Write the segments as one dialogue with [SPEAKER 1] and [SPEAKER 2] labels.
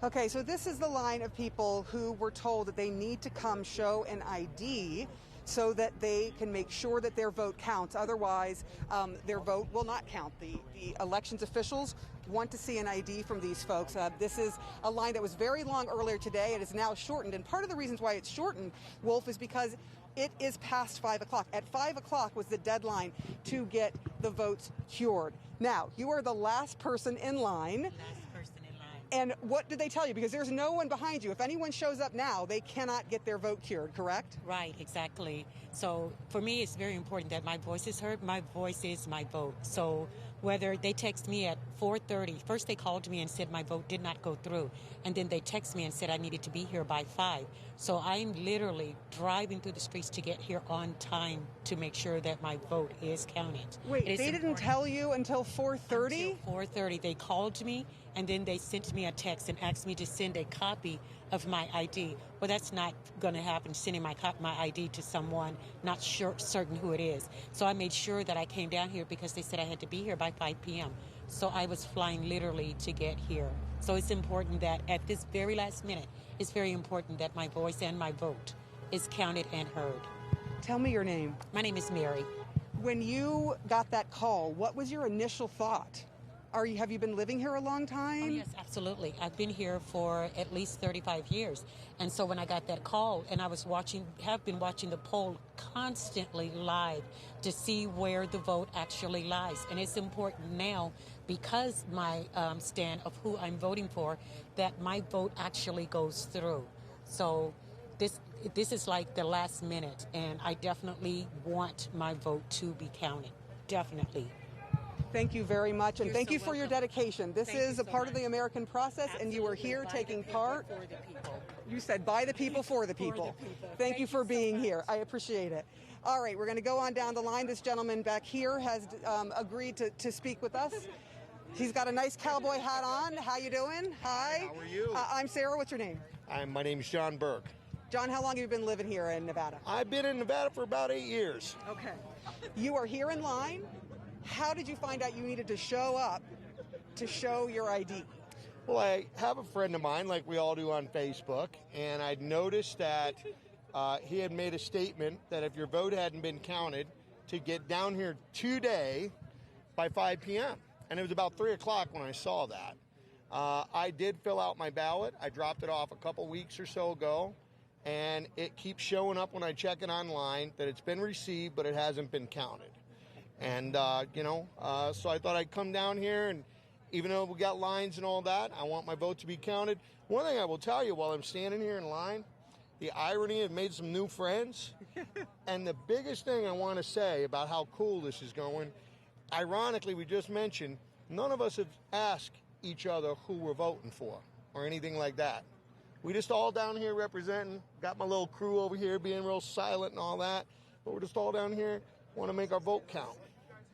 [SPEAKER 1] Okay, so this is the line of people who were told that they need to come show an ID so that they can make sure that their vote counts. Otherwise, their vote will not count. The elections officials want to see an ID from these folks. This is a line that was very long earlier today. It is now shortened. And part of the reasons why it's shortened, Wolf, is because it is past 5 o'clock. At 5 o'clock was the deadline to get the votes cured. Now, you are the last person in line. And what did they tell you? Because there's no one behind you. If anyone shows up now, they cannot get their vote cured, correct?
[SPEAKER 2] Right, exactly. So for me, it's very important that my voice is heard. My voice is my vote. So whether they text me at 4:30, first they called me and said my vote did not go through. And then they text me and said I needed to be here by 5. So I'm literally driving through the streets to get here on time to make sure that my vote is counted.
[SPEAKER 1] Wait, they didn't tell you until 4:30?
[SPEAKER 2] Until 4:30. They called me and then they sent me a text and asked me to send a copy of my ID. Well, that's not going to happen, sending my ID to someone not certain who it is. So I made sure that I came down here because they said I had to be here by 5 p.m. So I was flying literally to get here. So it's important that at this very last minute, it's very important that my voice and my vote is counted and heard.
[SPEAKER 1] Tell me your name.
[SPEAKER 2] My name is Mary.
[SPEAKER 1] When you got that call, what was your initial thought? Have you been living here a long time?
[SPEAKER 2] Oh, yes, absolutely. I've been here for at least 35 years. And so when I got that call and I was have been watching the poll constantly live to see where the vote actually lies. And it's important now because my stand of who I'm voting for, that my vote actually goes through. So this is like the last minute, and I definitely want my vote to be counted. Definitely.
[SPEAKER 1] Thank you very much, and thank you for
[SPEAKER 2] welcome.
[SPEAKER 1] your dedication. This is a part of the American process,
[SPEAKER 2] Absolutely.
[SPEAKER 1] and you are here taking part.
[SPEAKER 2] For the people.
[SPEAKER 1] You said by the people, for the people. Thank you for being here. I appreciate it. All right, we're going to go on down the line. This gentleman back here has agreed to speak with us. He's got a nice cowboy hat on. How you doing? Hi.
[SPEAKER 3] How are you?
[SPEAKER 1] I'm Sarah. What's your name?
[SPEAKER 3] My name's John Burke.
[SPEAKER 1] John, how long have you been living here in Nevada?
[SPEAKER 3] I've been in Nevada for about 8 years.
[SPEAKER 1] Okay. You are here in line. How did you find out you needed to show up to show your ID?
[SPEAKER 3] Well, I have a friend of mine, like we all do on Facebook, and I'd noticed that he had made a statement that if your vote hadn't been counted, to get down here today by 5 p.m. And it was about 3 o'clock when I saw that. I did fill out my ballot. I dropped it off a couple weeks or so ago, and it keeps showing up when I check it online that it's been received, but it hasn't been counted. And, so I thought I'd come down here, and even though we got lines and all that, I want my vote to be counted. One thing I will tell you while I'm standing here in line, the irony, I've made some new friends. And the biggest thing I want to say about how cool this is going, ironically, we just mentioned, none of us have asked each other who we're voting for or anything like that. We just all down here representing, got my little crew over here being real silent and all that, but we're just all down here, want to make our vote count.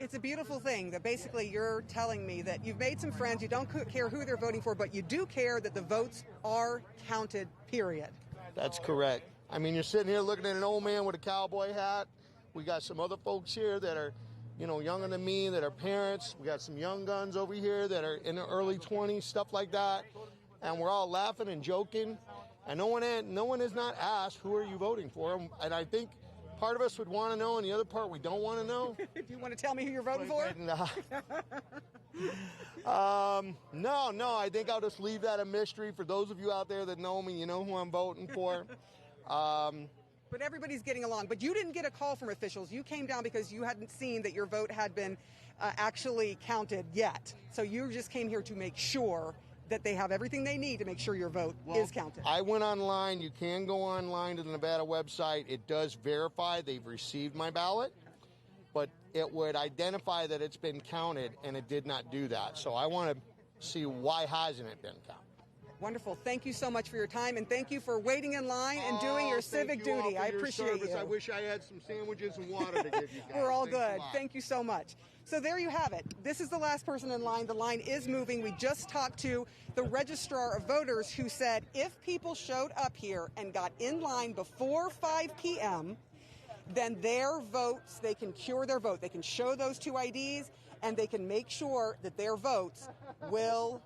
[SPEAKER 1] It's a beautiful thing that basically you're telling me that you've made some friends, you don't care who they're voting for, but you do care that the votes are counted, period.
[SPEAKER 3] That's correct. I mean, you're sitting here looking at an old man with a cowboy hat. We got some other folks here that are, younger than me, that are parents. We got some young guns over here that are in their early 20s, stuff like that. And we're all laughing and joking. And no one has not asked, who are you voting for? And I think part of us would want to know, and the other part we don't want to know.
[SPEAKER 1] Do you want to tell me who you're voting for?
[SPEAKER 3] No, I think I'll just leave that a mystery. For those of you out there that know me, you know who I'm voting for.
[SPEAKER 1] But everybody's getting along. But you didn't get a call from officials. You came down because you hadn't seen that your vote had been actually counted yet. So you just came here to make sure that they have everything they need to make sure your vote is counted.
[SPEAKER 3] I went online. You can go online to the Nevada website. It does verify they've received my ballot, but it would identify that it's been counted, and it did not do that. So I want to see why hasn't it been counted.
[SPEAKER 1] Wonderful. Thank you so much for your time, and thank you for waiting in line and doing your civic duty. I appreciate you.
[SPEAKER 3] I wish I had some sandwiches and water to give you guys.
[SPEAKER 1] We're all good. Thank you so much. So there you have it. This is the last person in line. The line is moving. We just talked to the registrar of voters who said if people showed up here and got in line before 5 p.m., then their votes, they can cure their vote. They can show those two IDs, and they can make sure that their votes will